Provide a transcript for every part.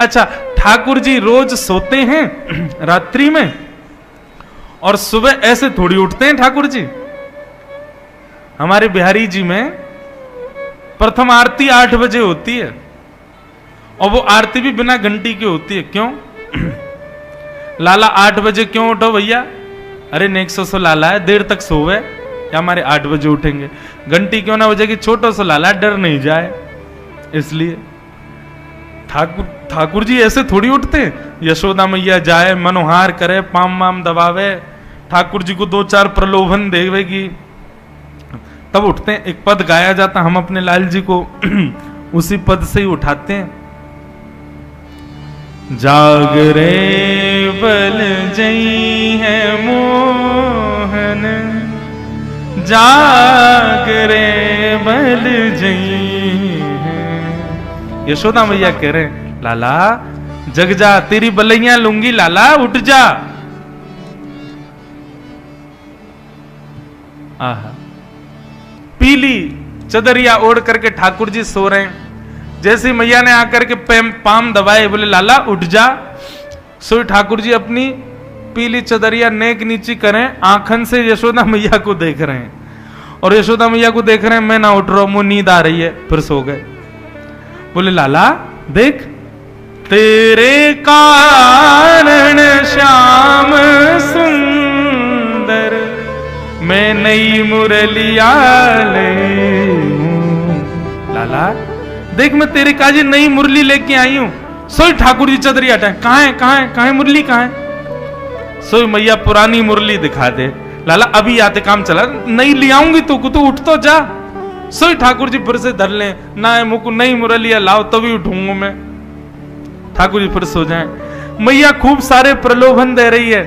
अच्छा, ठाकुर जी रोज सोते हैं रात्रि में और सुबह ऐसे थोड़ी उठते हैं ठाकुर जी। हमारे बिहारी जी में प्रथम आरती 8 बजे होती है और वो आरती भी बिना घंटी की होती है। क्यों? लाला 8 बजे क्यों उठो भैया? अरे नेक सो लाला है, देर तक सोवे या हमारे 8 बजे उठेंगे, घंटी क्यों ना बजेगी, छोटो सो लाला डर नहीं जाए, इसलिए। ठाकुर जी ऐसे थोड़ी उठते। यशोदा मैया जाए, मनोहार करे, पाम वाम दबावे, ठाकुर जी को 2-4 प्रलोभन देवेगी, तब उठते हैं। एक पद गाया जाता, हम अपने लाल जी को उसी पद से ही उठाते हैं। जागरे बल जई है मोहन, जागरे बल जई है। यशोदा मैया कह रहे हैं, लाला जग जा, तेरी बलैया लूंगी, लाला उठ जा। आहा, पीली चदरिया ओढ़ करके ठाकुर जी सो रहे हैं। जैसे मैया ने आकर के पाम दबाए, बोले लाला उठ जा। सो ठाकुर जी अपनी पीली चदरिया नेक नीची करें, आंखन से यशोदा मैया को देख रहे हैं और यशोदा मैया को देख रहे हैं, मैं ना उठ रहा हूं, मुझे नींद आ रही है, फिर सो गए। बोले लाला देख, तेरे कारण श्याम सुंदर मैं नई मुरलिया ले हूं। लाला देख, मैं तेरे काजी नई मुरली लेके आई हूं। सोई ठाकुर जी चदरी हटाए, कहां है कहां है कहां है मुरली, कहां है? सोई मैया पुरानी मुरली दिखा दे। लाला अभी आते, काम चला, नहीं ले आऊंगी तो उठ तो जा। सोई ठाकुर जी फिर से धर ले, ना है मुझको नई मुरलिया लाओ तभी उठूंगा मैं। ठाकुर जी फिर सो जाए। मैया खूब सारे प्रलोभन दे रही है।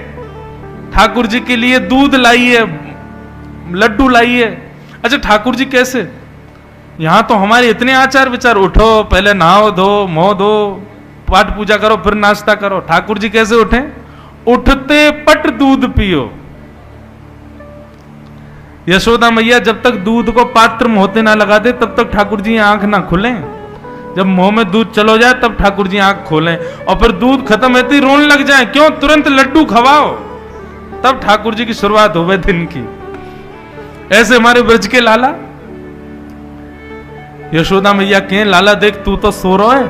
ठाकुर जी के लिए दूध लाई है, लड्डू लाई है। अच्छा ठाकुर जी कैसे? यहां तो हमारे इतने आचार विचार, उठो पहले नहाओ धो मुंह धो, पाठ पूजा करो, फिर नाश्ता करो। ठाकुर जी कैसे उठे? उठते पट दूध पियो। यशोदा मैया जब तक दूध को पात्र में होते ना लगा दे तब तक ठाकुर जी आंख ना खुले। जब मुंह में दूध चलो जाए तब ठाकुर जी आंख खोलें, और फिर दूध खत्म होते ही रोने लग जाए। क्यों? तुरंत लड्डू खवाओ, तब ठाकुर जी की शुरुआत होवे दिन की। ऐसे हमारे ब्रज के लाला। यशोदा मैया कहें, लाला देख तू तो सो रहा है,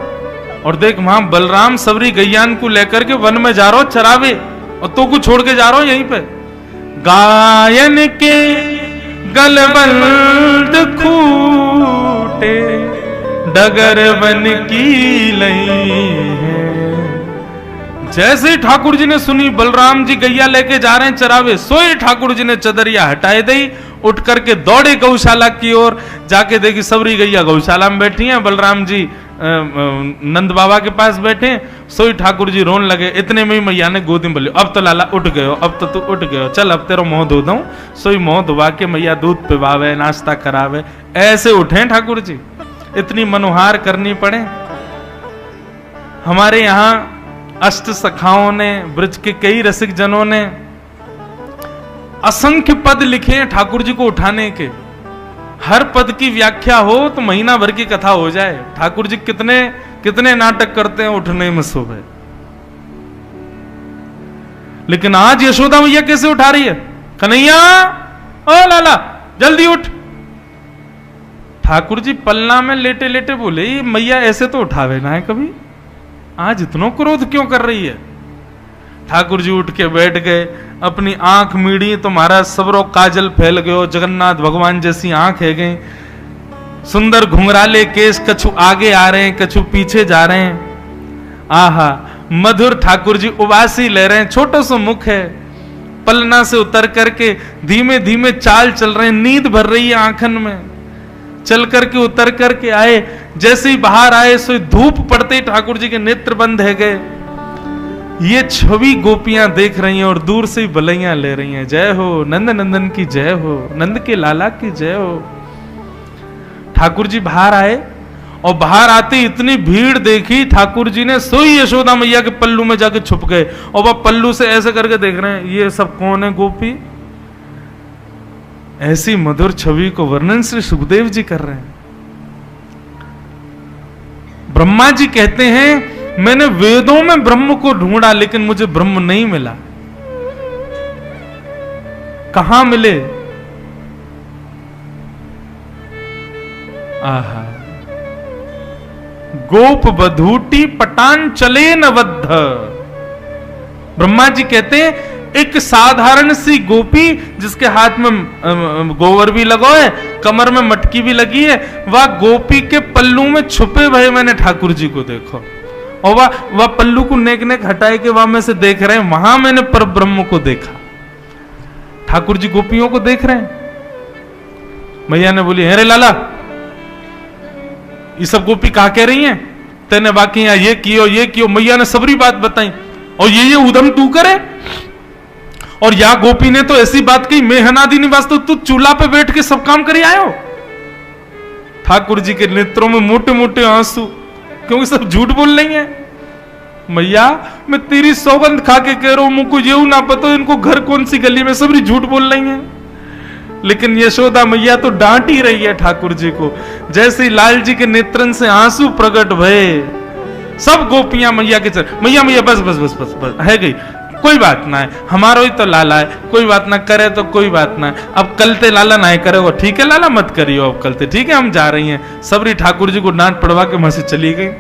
और देख वहां बलराम सबरी गैयान को लेकर के वन में जा रहा हो चरावे, और तो को छोड़ के जा रहा हो यहीं पे। गायन के गलबंद खूटे डगर बन की लई है। जैसे ठाकुर जी ने सुनी बलराम जी गैया लेके जा रहे हैं चरावे, सोए ठाकुर जी ने चदरिया हटाए दी, उठ करके दौड़े गौशाला की ओर। जाके देखी सबरी गैया गौशाला में बैठी हैं, बलराम जी नंद बाबा के पास बैठे। सोई ठाकुर जी रोन लगे। इतने में ही मैया ने गोदी में बोली, अब तो लाला उठ गयो, अब तो तू उठ गयो, चल अब तेरा मुंह धो दूं। सोई मुंह धुआ के मैया दूध पिवावे, नाश्ता करावे। ऐसे उठे ठाकुर जी, इतनी मनोहार करनी पड़े। हमारे यहाँ अष्ट सखाओं ने, ब्रज के कई रसिक जनों ने असंख्य पद लिखे हैं ठाकुर जी को उठाने के। हर पद की व्याख्या हो तो महीना भर की कथा हो जाए। ठाकुर जी कितने कितने नाटक करते हैं उठने में सुबह। लेकिन आज यशोदा मैया कैसे उठा रही है? कन्हैया ओ लाला जल्दी उठ। ठाकुर जी पलना में लेटे लेटे बोले, मैया ऐसे तो उठावे ना है कभी, आज इतना क्रोध क्यों कर रही है? ठाकुर जी उठ के बैठ गए, अपनी आंख मीड़ी तो महाराज सबरो काजल फैल गयो, जगन्नाथ भगवान जैसी आंख है गई। सुंदर घुंघराले केस कछु आगे आ रहे हैं, कछु पीछे जा रहे हैं। आहा मधुर ठाकुर जी उबासी ले रहे हैं, छोटा सा मुख है। पलना से उतर करके धीमे धीमे चाल चल रहे हैं, नींद भर रही है आंखन में। चल करके उतर करके आए, जैसे ही बाहर आए सो धूप पड़ते ठाकुर जी के नेत्र बंद है गए। ये छवि गोपियां देख रही हैं और दूर से ही बलैया ले रही हैं। जय हो नंद नंदन की जय हो, नंद के लाला की जय हो। ठाकुर जी बाहर आए और बाहर आते इतनी भीड़ देखी, ठाकुर जी ने सोई यशोदा मैया के पल्लू में जाके छुप गए और वह पल्लू से ऐसे करके देख रहे हैं, ये सब कौन है गोपी? ऐसी मधुर छवि को वर्णन श्री सुखदेव जी कर रहे हैं। ब्रह्मा जी कहते हैं मैंने वेदों में ब्रह्म को ढूंढा लेकिन मुझे ब्रह्म नहीं मिला। कहां मिले? आहा, गोप बधूटी पटान चले न बद्ध। ब्रह्मा जी कहते हैं एक साधारण सी गोपी जिसके हाथ में गोबर भी लगा है, कमर में मटकी भी लगी है, वह गोपी के पल्लू में छुपे भय मैंने ठाकुर जी को देखो, और वह पल्लू को नेक नेक हटाए के वहां में से देख रहे हैं, वहां मैंने पर ब्रह्म को देखा। ठाकुर जी गोपियों को देख रहे हैं। मैया ने बोली, अरे लाला ये सब गोपी कहा कह रही हैं, तेने बाकी यहाँ ये कियो। मैया ने सबरी बात बताई, और ये उदम तू करे। और या गोपी ने तो ऐसी बात कही, मैं हनादि निवास, तो तू चूल्हा पे बैठ के सब काम कर आयो। ठाकुर जी के नेत्रों में मोटे मोटे आंसू, क्योंकि सब झूठ बोल रही हैं। मैया मैं तेरी सौगंध खा के कह रहा हूं, मुझको ये ना पता इनको घर कौन सी गली में, सबरी झूठ बोल रही हैं। लेकिन यशोदा मैया तो डांट ही रही है ठाकुर जी को। जैसे ही लाल जी के नेत्रन से आंसू प्रकट भये, सब गोपियां मैया के चरण, मैया बस बस बस बस बस है गई, कोई बात ना है, हमारो ही तो लाला है, कोई बात ना करे तो कोई बात ना है। अब कल ते लाला ना करे वो ठीक है, लाला मत करियो अब कल ते, ठीक है हम जा रही हैं। सबरी ठाकुर जी को डांट पड़वा के वहां से चली गई।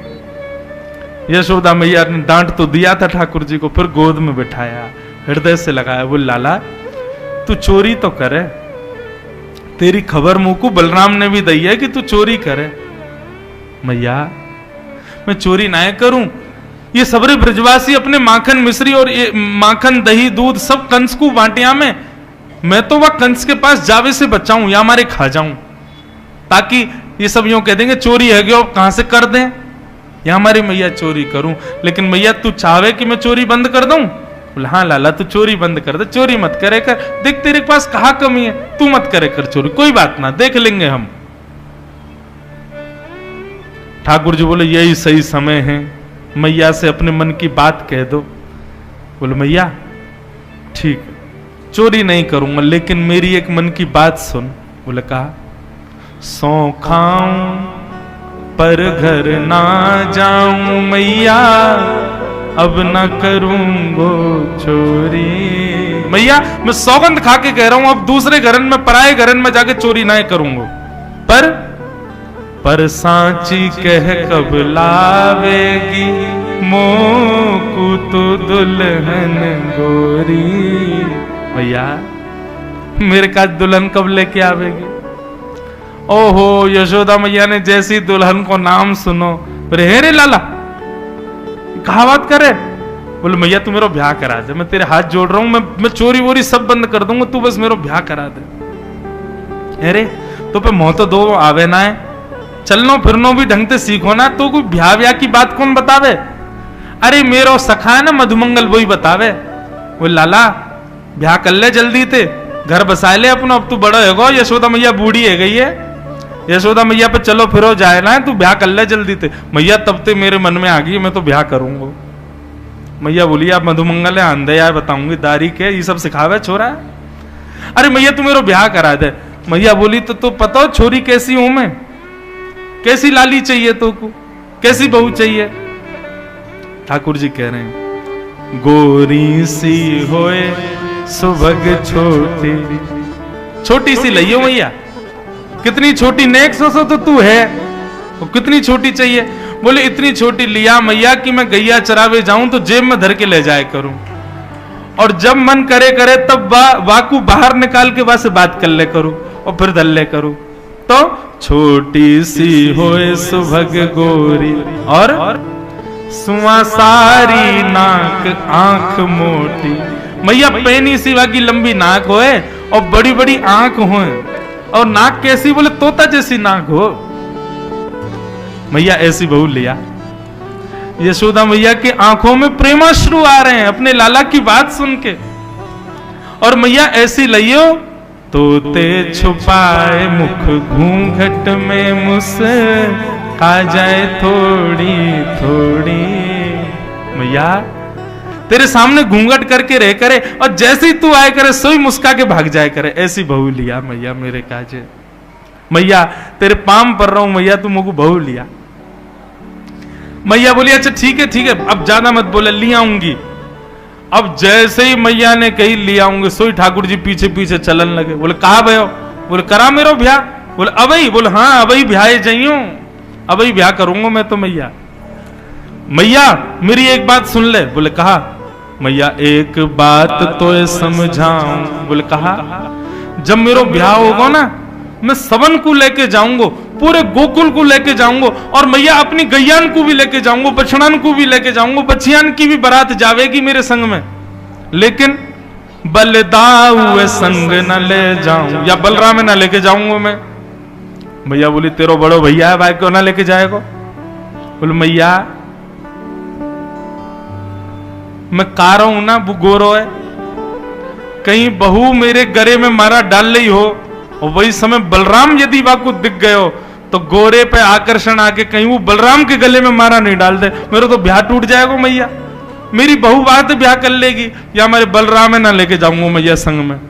यशोदा मैया ने डांट तो दिया था ठाकुर जी को, फिर गोद में बिठाया, हृदय से लगाया, बोल लाला तू चोरी तो करे, तेरी खबर मुंह को बलराम ने भी दी है कि तू चोरी करे। मैया मैं चोरी ना करूं, ये सबरे ब्रजवासी अपने माखन मिश्री और ये माखन दही दूध सब कंस को बांटिया में, मैं तो वह कंस के पास जावे से बचाऊं या हमारे खा जाऊं, ताकि ये सब यूं कह देंगे चोरी है गया, कहां से कर दें, या हमारी मैया चोरी करूं। लेकिन मैया तू चाहे कि मैं चोरी बंद कर दूं? बोला हाँ लाला तू चोरी बंद कर दे, चोरी मत करे कर, देख तेरे पास कहां कमी है, तू मत करे कर चोरी, कोई बात ना, देख लेंगे हम। ठाकुर जी बोले यही सही समय है, मैया से अपने मन की बात कह दो। बोले मैया ठीक है चोरी नहीं करूंगा, लेकिन मेरी एक मन की बात सुन। बोले कहा, सौ खाऊं पर घर ना जाऊं मैया, अब ना करूंगो चोरी। मैया मैं सौगंध खा के कह रहा हूं, अब दूसरे घरन में पराए घरन में जाके चोरी ना करूंगा। पर सांची कह कब लावेगी, मोकू तो दुल्हन गोरी। भैया मेरे का दुल्हन कब लेके आवेगी? ओहो यशोदा मैया ने जैसी दुल्हन को नाम सुनो, रे लाला कहा बात करे। बोले मैया तू मेरा ब्याह करा दे, मैं तेरे हाथ जोड़ रहा हूं, मैं चोरी वोरी सब बंद कर दूंगा, तू बस मेरा ब्याह करा दे। अरे तो पे मोह तो दो आवे ना है, चलनो फिरनो भी ढंग से सीखो ना, तो कोई ब्याह की बात कौन बतावे? अरे मेरो सखा है ना मधुमंगल, वही बतावे। वो लाला ब्याह कर ले जल्दी थे, घर बसाए ले अपना, अब तू बड़ा होगा, यशोदा मैया बूढ़ी है गई है, यशोदा मैया पे चलो फिरो जाए ना, तू ब्याह कर ले जल्दी थे। मैया तब ते मेरे मन में आ गई, मैं तो ब्याह करूंगा। मैया बोली आप मधुमंगल है आंधे यार, बताऊंगी दारी के ये सब सिखावे छोरा। अरे मैया तू मेरा ब्याह करा दे। मैया बोली तो पता हो छोरी कैसी हूं मैं, कैसी लाली चाहिए तो को, कैसी बहू चाहिए? ठाकुर जी कह रहे हैं, गोरी सी होए सुभग छोटी, छोटी सी लइयो मैया, कितनी छोटी, नेक सो तो तू है, वो कितनी छोटी चाहिए? बोले इतनी छोटी लिया मैया कि मैं गैया चरावे जाऊं तो जेब में धर के ले जाए करूं, और जब मन करे करे तब वाकू बाहर निकाल के वहां से बात कर ले करूं और फिर धल ले करूं। तो छोटी सी होए सुभग गोरी और सुआ सारी नाक आंख मोटी। मैया पैनी सिवा की लंबी नाक होए और बड़ी बड़ी आंख होए, और नाक कैसी? बोले तोता जैसी नाक हो। मैया ऐसी बहू लिया। यशोदा मैया की आंखों में प्रेमाश्रु आ रहे हैं अपने लाला की बात सुन के, और मैया ऐसी लियो तोते छुपाए मुख घूंघट में मुस्का जाए थोड़ी थोड़ी। मैया तेरे सामने घूंघट करके रह करे, और जैसे ही तू आए करे सोई मुस्का के भाग जाए करे, ऐसी बहू लिया मैया मेरे काजे। मैया तेरे पाम पर रहा हूं मैया, तू मुझको बहू लिया। मैया बोली अच्छा ठीक है अब ज्यादा मत बोले, ले आऊंगी। अब जैसे ही मैया ने कही ले आऊंगी, सोई ठाकुर जी पीछे पीछे चलन लगे। बोले कहा भयो? बोले करा मेरो ब्याह। बोले अबई? बोले हाँ अबई ब्याह जाइयो, अबई ब्याह करूंगा मैं तो मैया। मैया मेरी एक बात सुन ले। बोले कहा? मैया एक बात तो समझाऊं। बोले कहा? जब मेरो ब्याह होगा ना, मैं सबन को लेके जाऊंगा, पूरे गोकुल को लेके जाऊंगा, और मैया अपनी गैयान को भी लेके जाऊंगा, बछड़ान को भी लेके जाऊंगा, बछियान की भी बारात जावेगी मेरे संग में, लेकिन बलदाऊ संग न ले जाऊं, या बलराम न लेके जाऊंगा मैं। मैया बोली तेरो बड़ो भैया है भाई, क्यों ना लेके जाएगा? बोले मैया मैं का रहा हूं ना, वो गोरो है, कहीं बहू मेरे गले में मारा डाल रही हो, और वही समय बलराम यदि वा को दिख गए हो, तो गोरे पे आकर्षण आके कहीं वो बलराम के गले में मारा नहीं डाल दे, मेरा तो ब्याह टूट जाएगा मैया। मेरी बहू बात ब्याह कर लेगी, या हमारे बलराम में ना लेके जाऊंगा मैया संग में,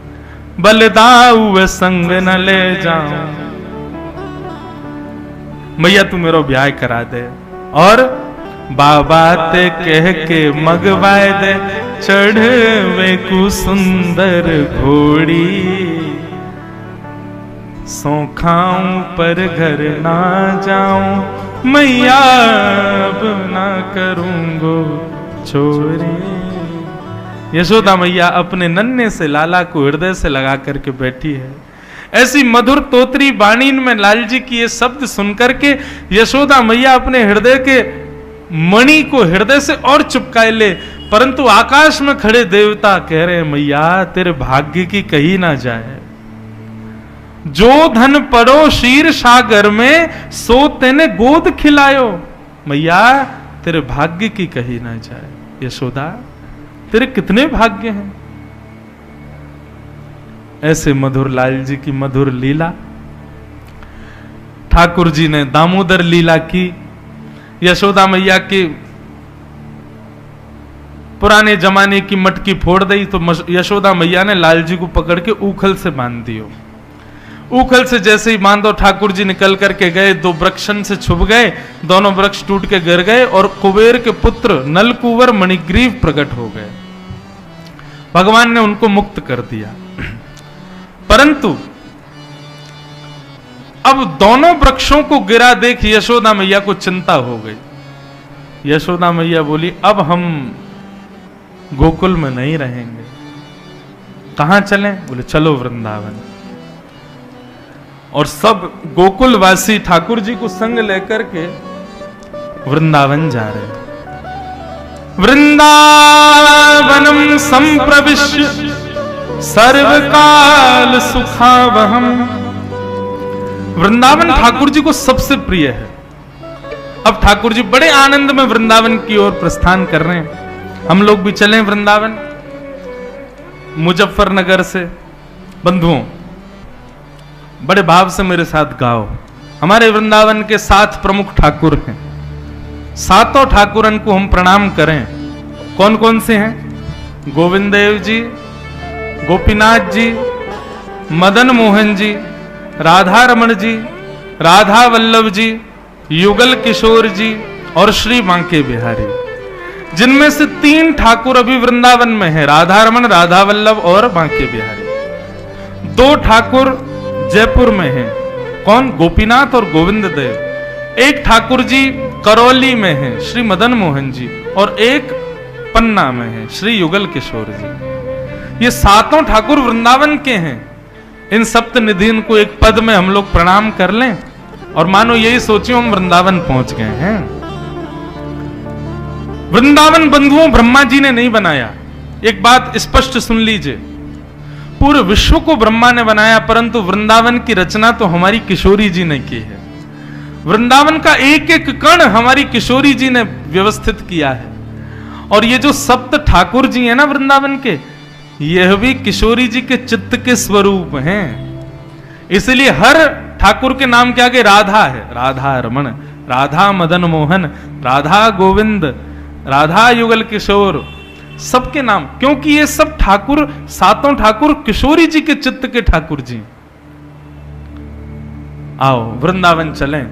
बलदाऊ संग न ले जाऊं। मैया तू मेरा ब्याह करा दे, और बाबा ते कह के मगवाए दे, चढ़वे को सुंदर घोड़ी, सो खाऊं पर घर ना जाऊं, मैया अब ना करूंगो चोरी। यशोदा मैया अपने नन्हे से लाला को हृदय से लगा करके बैठी है। ऐसी मधुर तोतरी बाणी में लाल जी की ये शब्द सुनकर के यशोदा मैया अपने हृदय के मणि को हृदय से और चिपकाए ले, परंतु आकाश में खड़े देवता कह रहे हैं मैया तेरे भाग्य की कही ना जाए, जो धन पड़ो शीर सागर में, सो तेने गोद खिलायो, मैया तेरे भाग्य की कही ना जाए। यशोदा तेरे कितने भाग्य हैं। ऐसे मधुर लाल जी की मधुर लीला ठाकुर जी ने दामोदर लीला की। यशोदा मैया के पुराने जमाने की मटकी फोड़ दी, तो यशोदा मैया ने लाल जी को पकड़ के ऊखल से बांध दियो। ऊखल से जैसे ही बांधो, ठाकुर जी निकल करके गए, दो वृक्षन से छुप गए, दोनों वृक्ष टूट के गिर गए, और कुबेर के पुत्र नलकुवर मणिग्रीव प्रकट हो गए। भगवान ने उनको मुक्त कर दिया। परंतु अब दोनों वृक्षों को गिरा देख यशोदा मैया को चिंता हो गई। यशोदा मैया बोली अब हम गोकुल में नहीं रहेंगे, कहां चलें? बोले चलो वृंदावन। और सब गोकुलवासी ठाकुर जी को संग लेकर के वृंदावन जा रहे हैं। वृंदावनम संप्रविश्य सर्वकाल सुखावहम। वृंदावन ठाकुर जी को सबसे प्रिय है। अब ठाकुर जी बड़े आनंद में वृंदावन की ओर प्रस्थान कर रहे हैं। हम लोग भी चलें वृंदावन। मुजफ्फरनगर से बंधुओं बड़े भाव से मेरे साथ गाओ। हमारे वृंदावन के 7 प्रमुख ठाकुर हैं। 7 ठाकुरन को हम प्रणाम करें। कौन कौन से हैं? गोविंद देव जी, गोपीनाथ जी, मदन मोहन जी, राधा रमण जी, राधा वल्लभ जी, युगल किशोर जी और श्री बांके बिहारी। जिनमें से 3 ठाकुर अभी वृंदावन में हैं, राधा रमण, राधा वल्लभ और बांके बिहारी। 2 ठाकुर जयपुर में हैं। कौन? गोपीनाथ और गोविंद देव। 1 ठाकुर जी करौली में हैं, श्री मदन मोहन जी, और 1 पन्ना में है, श्री युगल किशोर जी। ये 7 ठाकुर वृंदावन के हैं। इन सप्त निधिन को एक पद में हम लोग प्रणाम कर लें और मानो यही सोचियो हम वृंदावन पहुंच गए हैं। वृंदावन बंधुओं ब्रह्मा जी ने नहीं बनाया। एक बात स्पष्ट सुन लीजिए, पूरे विश्व को ब्रह्मा ने बनाया, परंतु वृंदावन की रचना तो हमारी किशोरी जी ने की है। वृंदावन का एक एक कण हमारी किशोरी जी ने व्यवस्थित किया है। और ये जो सप्त ठाकुर जी हैं ना वृंदावन के, यह भी किशोरी जी के चित्त के स्वरूप हैं। इसलिए हर ठाकुर के नाम के आगे राधा है। राधा रमण, राधा मदन मोहन, राधा गोविंद, राधा युगल किशोर, सबके नाम, क्योंकि ये सब ठाकुर 7 ठाकुर किशोरी जी के चित्त के ठाकुर जी। आओ वृंदावन चलें।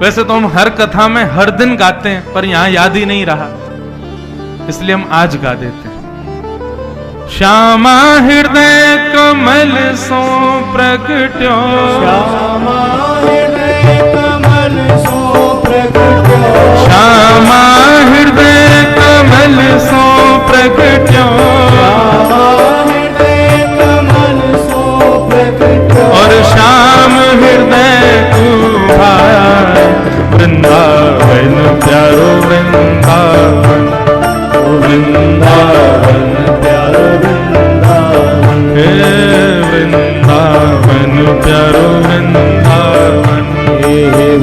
वैसे तो हम हर कथा में हर दिन गाते हैं, पर यहां याद ही नहीं रहा, इसलिए हम आज गा देते हैं। श्यामा हृदय कमल सो प्रगट्यो, श्यामा हृदय कमल सो प्रगट्यो, श्यामा हृदय कमल सो प्रगट्यो, श्यामा हृदय कमल सो प्रगट्यो, और श्याम हृदय तू भाई वृंदावन प्यारो वृंदावन, वृंदावन प्यारो वृंदावन, हे वृंदावन प्यारो वृंदावन, हे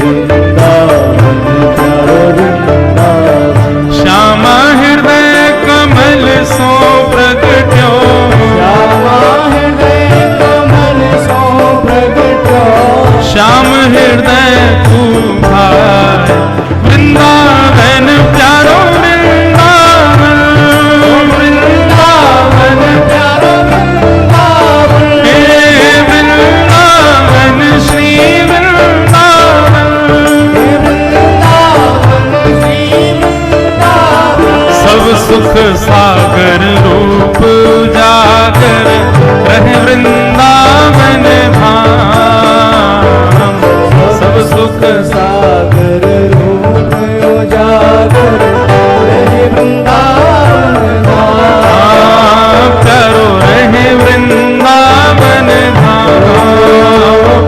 वृंदावन प्यारो वृंदावन, श्यामा हृदय कमल सो प्रगट्यो, श्यामा हृदय कमल सो प्रगट्यो, श्याम हृदय तू भाई वृंदावन प्यारो वृंदावन, वृंदावन प्यारो वृंदावन, हे वृंदावन श्री वृंदावन, वृंदावन श्री वृंदावन, सब सुख सागर रूप उजागर रहे वृंदावन धाम, सब सुख सागर रूप उजागर रहे वृंदावन धाम, प्यारो रहे वृंदावन धाम,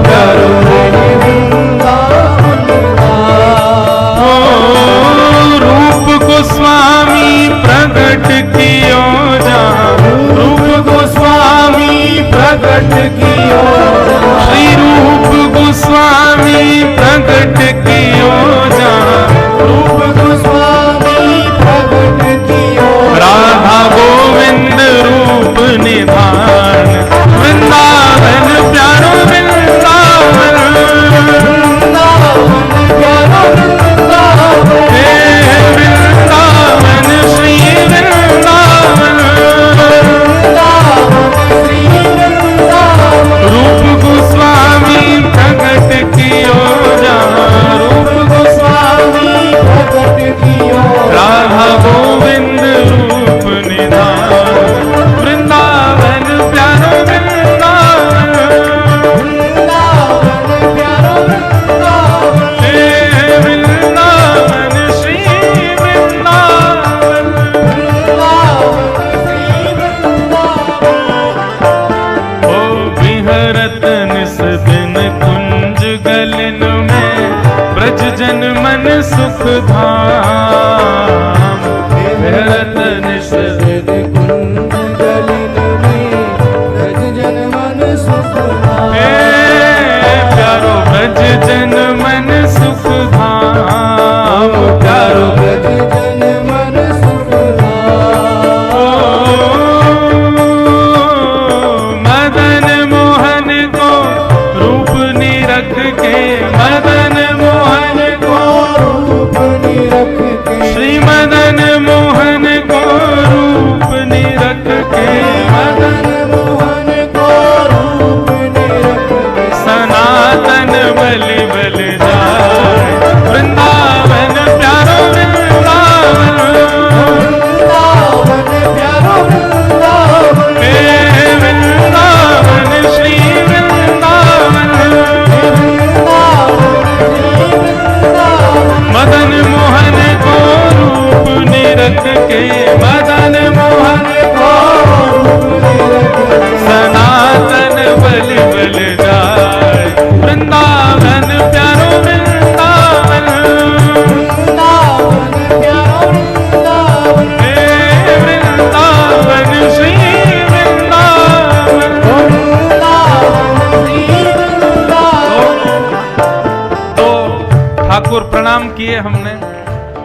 प्यारो रहे वृंदावन धाम, ओ रूप गोस्वामी प्रगट कियो जहाँ, रूप गोस्वामी प्रगट कियो, श्री रूप गोस्वामी प्रगट कियो जहाँ, रूप गोस्वामी प्रगट कियो, राधा गोविंद रूप निधान, वृंदावन प्यारो वृंदावन, वृंदावन प्यारो वृंदावन, हे वृंदावन श्री वृंदावन, वृंदावन श्री वृंदावन, रूप गोस्वामी प्रगट कियो जहाँ, रूप गोस्वामी प्रगट कियो, राधा गोविंद रूप निधान, वृंदावन प्यारो वृंदावन, वृंदावन प्यारो वृंदावन, हे वृंदावन श्री वृंदावन, वृंदावन श्री वृंदावन, ओ विहरत निस दिन कुंज गलन में, ब्रज जन मन सुख धाम, विहरत निस कुंज गलिन में ब्रज जन मन सुख हे प्यारो ब्रज जन मन सुख धाम, प्यारो ब्रज जन मन सुख ओ मदन मोहन को रूप निरख के, मदन मोहन को रूप निरख के, श्री मदन मोहन को रूप निरख के, मदन मोहन को रूप निरख के, सनातन बलि बल जाए, वृंदावन प्यारो वृंदावन, वृंदावन प्यारो वृंदावन, हे वृंदावन श्री वृंदावन, वृंदावन श्री वृंदावन, मदन मोहन को रूप निरख के, मदन मोहन को रूप निरख के, सनातन बलि बल जाए, वृंदावन प्यारो वृंदावन, वृंदावन प्यारो वृंदावन, हे वृंदावन श्री वृंदावन, वृंदावन श्री वृंदावन। तो ठाकुर प्रणाम किए हमने।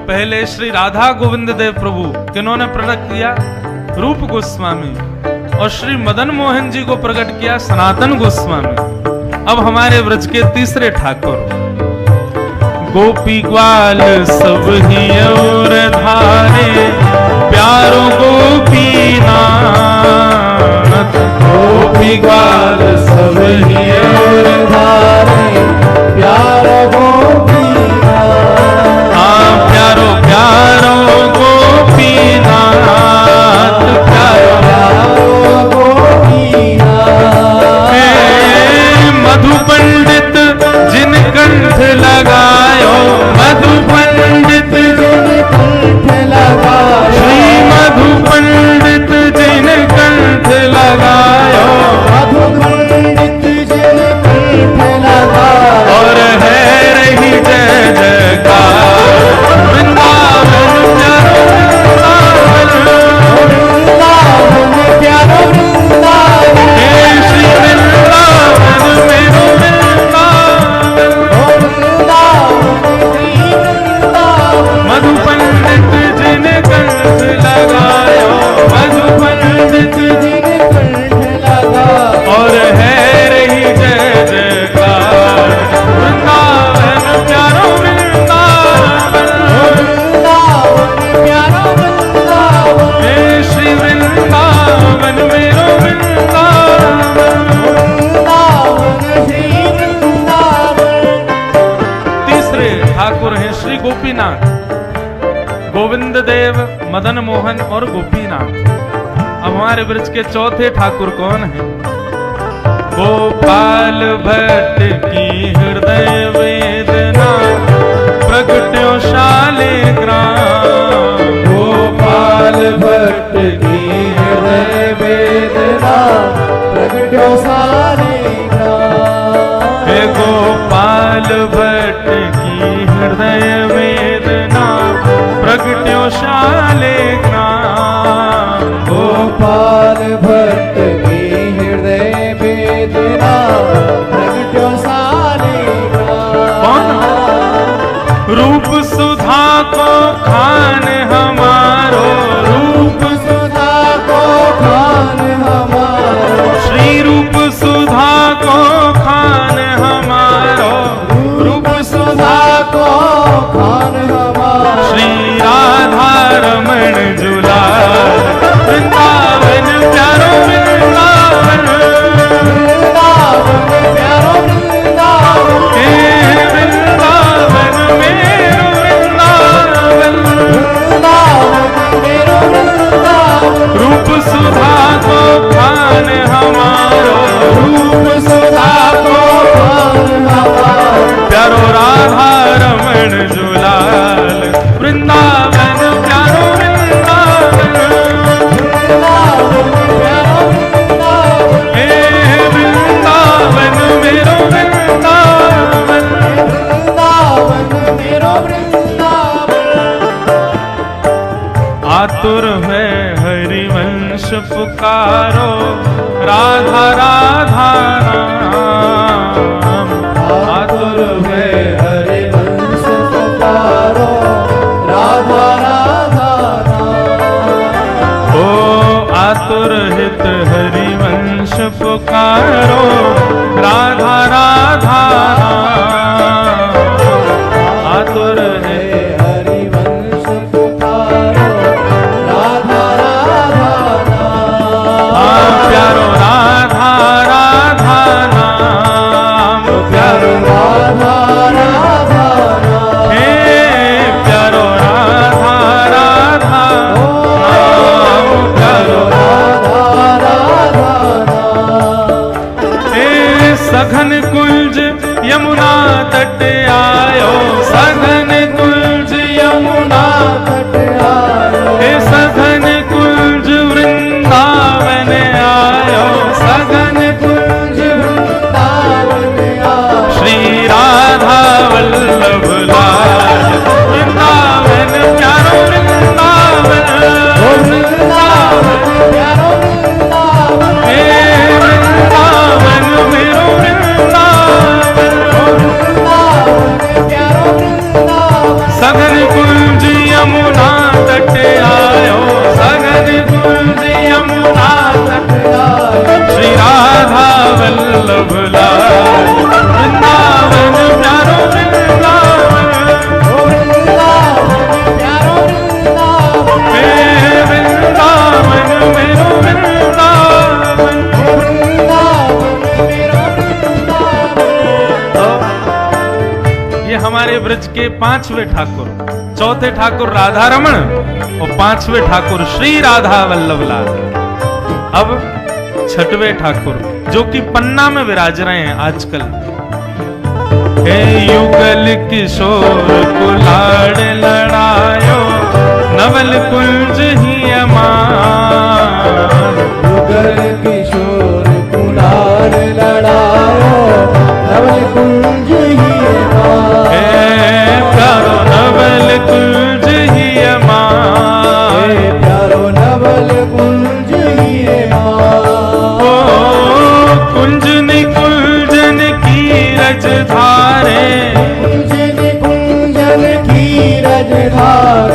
पहले श्री राधा गोविंद देव प्रभु किन्होंने प्रकट किया? रूप गोस्वामी। और श्री मदन मोहन जी को प्रकट किया सनातन गोस्वामी। अब हमारे व्रज के तीसरे ठाकुर गोपी ग्वाल सब ही और धारे, प्यारो गोपीनाथ। गोपी ग्वाल सब ही और धारे, प्यारो गोपी गोविंद देव, मदन मोहन और गोपीनाथ। अब हमारे ब्रज के चौथे ठाकुर कौन है? गोपाल भट्ट की हृदय वेदना प्रगट्यो शालिग्राम। गोपाल भट्ट की हृदय वेदना प्रगट्यो शालिग्राम। हे गोपाल भट्ट की हृदय वेदना प्रगट्यो शालिग्राम। गोपाल भट्ट की हृदय वेदना प्रगट्यो शालिग्राम। रूप सुधा को खान हमारो, रूप सुधा को खान हमारो। श्री रूप सुधा को खान हमारो। रूप सुधा को खान हमारो। श्री राधा रमण जुलाल वृंदावन प्यारो वृंदावन। वृंदावन प्यारो वृंदावन। हे वृंदावन मेरो वृंदावन। वृंदावन मेरो वृंदावन। रूप सुधा को खान हमारो। रूप सुधा को खान हमारो। प्यारो राधा रमण जुलाल वृंदावन प्यारो वृंदावन। वृंदावन प्यारो वृंदावन। हे वृंदावन मेरो वृंदावन। वृंदावन मेरो वृंदावन। आतुर है हरिवंश पुकारो, राधा राधा नाम। आतुर है हरिवंश पुकारो, राधा राधा नाम। ओ आतुर हित हरिवंश पुकारो, राधा राधा नाम। आतुर है हरिवंश पुकारो, राधा राधा नाम। प्यारो राधा राधा नाम। प्यारो राधा राधा नाम। हे प्यारो राधा राधा नाम। प्यारो राधा राधा नाम। हे सघन कुंज यमुना तट आयो। सघन कुंज यमुना तट आयो। हे सघन कुंज वृंदावन आयो। सघन कुंज वृंदावन आयो। श्री राधा वल्लभ लाल वृंदावन प्यारो वृंदावन। वृंदावन प्यारो वृंदावन। हे वृंदावन मेरो वृंदावन। वृंदावन प्यारो वृंदावन। सघन कुंज यमुना तट आयो। सघन कुंज यमुना तट आयो। श्री राधा वल्लभ लाल वृंदावन प्यारो वृंदावन। वृंदावन प्यारो वृंदावन। हे वृंदावन मेरो वृंदावन। वृंदावन मेरो वृंदावन। ये हमारे ब्रज के पांचवें ठाकुर, चौथे ठाकुर राधा रमण और पांचवें ठाकुर श्री राधा वल्लभ लाल। अब छठवें ठाकुर जो कि पन्ना में विराज रहे हैं आजकल। हे युगल किशोर कुलाड़ लड़ायो, नवल कुंज ही अमान। युगल किशोर कुलाल लड़ायो, नवल कुंज ही अमान। हे प्यारो नवल कुंज ही अमान। हे प्यारो नवल कुंज ही अमान। ओ कुंजन कुंजन की रज धारे। कुंजन कुंजन की रज धारे।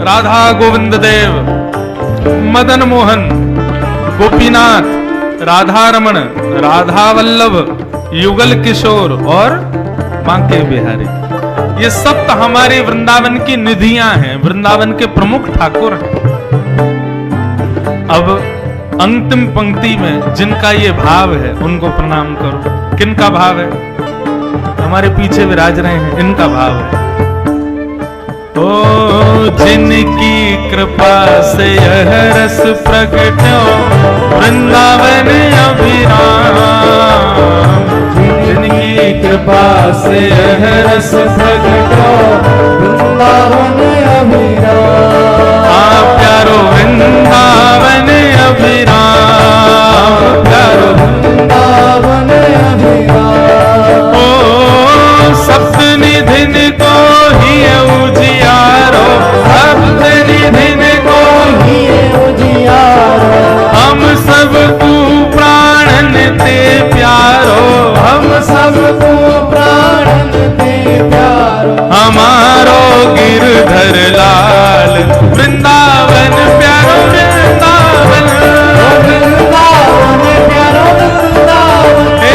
राधा गोविंद देव, मदन मोहन, गोपीनाथ, राधा रमण, राधा वल्लभ, युगल किशोर और बांके बिहारी, ये सब तो हमारे वृंदावन की निधियां हैं, वृंदावन के प्रमुख ठाकुर हैं। अब अंतिम पंक्ति में जिनका ये भाव है उनको प्रणाम करो। किनका भाव है? हमारे पीछे विराज रहे हैं, इनका भाव है। ओ जिनकी कृपा से यह रस प्रकट हो वृंदावन अभिराम, जिनकी कृपा से यह रस प्रकट हो वृंदावन अभिराम। प्यारो वृंदावन अभिराम, प्यारो वृंदावन अभिराम। ओ सप्त निधिन को ही उजियारो, सप्त निधिन को ही उजियारो, हम सबको प्राणन ते प्यारो, हम सबको प्राणन ते प्यारो। हमारो गिरधर लाल वृंदावन प्यारो वृंदावन, वृंदावन प्यारो वृंदावन, हे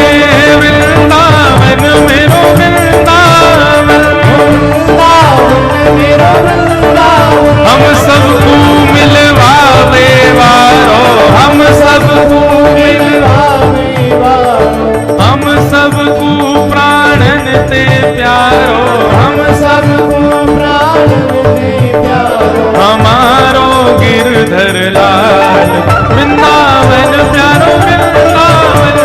वृंदावन मेरो वृंदावन, वृंदावन मेरो वृंदावन। हम सबको मिलवावे वारो, हम सबको मिलवावे वारो, हम सबको प्राणन ते प्यारो, हम सबको प्राणन ते प्यारो। हमारो गिरधर लाल वृंदावन प्यारो वृंदावन,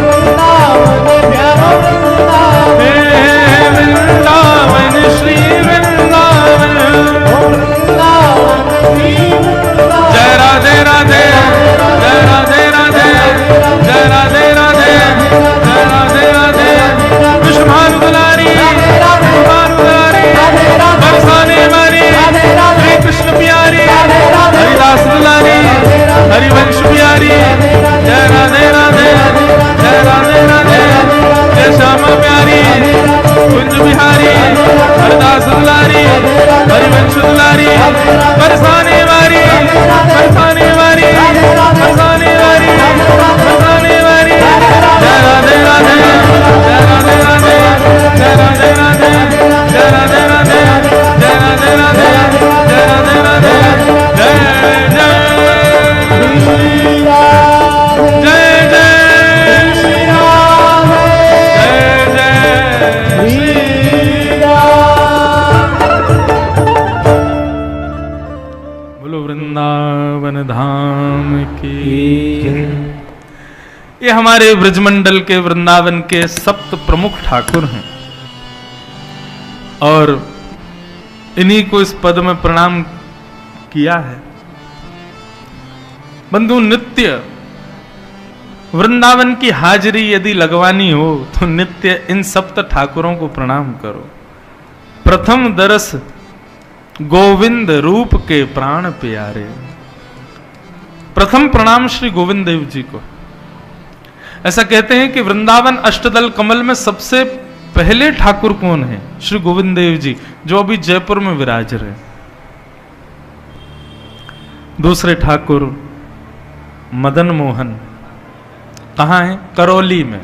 वृंदावन प्यारो वृंदावन, हे वृंदावन श्री वृंदावन। वृंदावन श्री वृंदावन। जय राधे राधे, जय राधे राधे, जय राधे राधे, जय राधे राधे। विष्णु भानु दुलारी, विष्णु भानु दुलारी, बरसाने वाली, हरे कृष्ण प्यारी, हरिदास दुलारी, हरिवंश प्यारी। जय राधे राधे, जय राधे राधे, जय श्यामा प्यारी, कुंज बिहारी, हरिदास दुलारी, हरिवंश दुलारी, बरसाने वाली, बरसाने वाली, बरसाने वाली, बरसाने वाली। जय राधे राधे, जय राधे राधे, जय राधे राधे, जय राधे राधे, जय राधे राधे, जय राधे राधे, जय जय श्री राधे, जय जय श्री राधे, जय जय। श्री राधे। बोलो वृंदावन धाम की। ये हमारे ब्रजमंडल के वृंदावन के सप्त प्रमुख ठाकुर हैं और इन्हीं को इस पद में प्रणाम किया है। बंधु, नित्य वृंदावन की हाजिरी यदि लगवानी हो तो नित्य इन सप्त ठाकुरों को प्रणाम करो। प्रथम दरस गोविंद रूप के प्राण प्यारे। प्रथम प्रणाम श्री गोविंद देव जी को। ऐसा कहते हैं कि वृंदावन अष्टदल कमल में सबसे पहले ठाकुर कौन है? श्री गोविंद देव जी, जो अभी जयपुर में विराज रहे। दूसरे ठाकुर मदन मोहन कहां है? करौली में।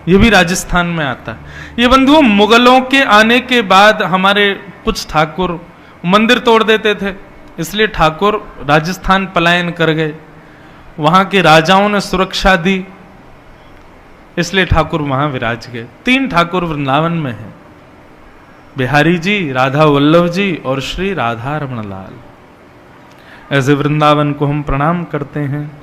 यह भी राजस्थान में आता है। ये बंधुओं, मुगलों के आने के बाद हमारे कुछ ठाकुर मंदिर तोड़ देते थे, इसलिए ठाकुर राजस्थान पलायन कर गए। वहां के राजाओं ने सुरक्षा दी, इसलिए ठाकुर वहां विराज गए। 3 ठाकुर वृंदावन में हैं, बिहारी जी, राधा वल्लभ जी और श्री राधा रमण लाल। ऐसे वृंदावन को हम प्रणाम करते हैं।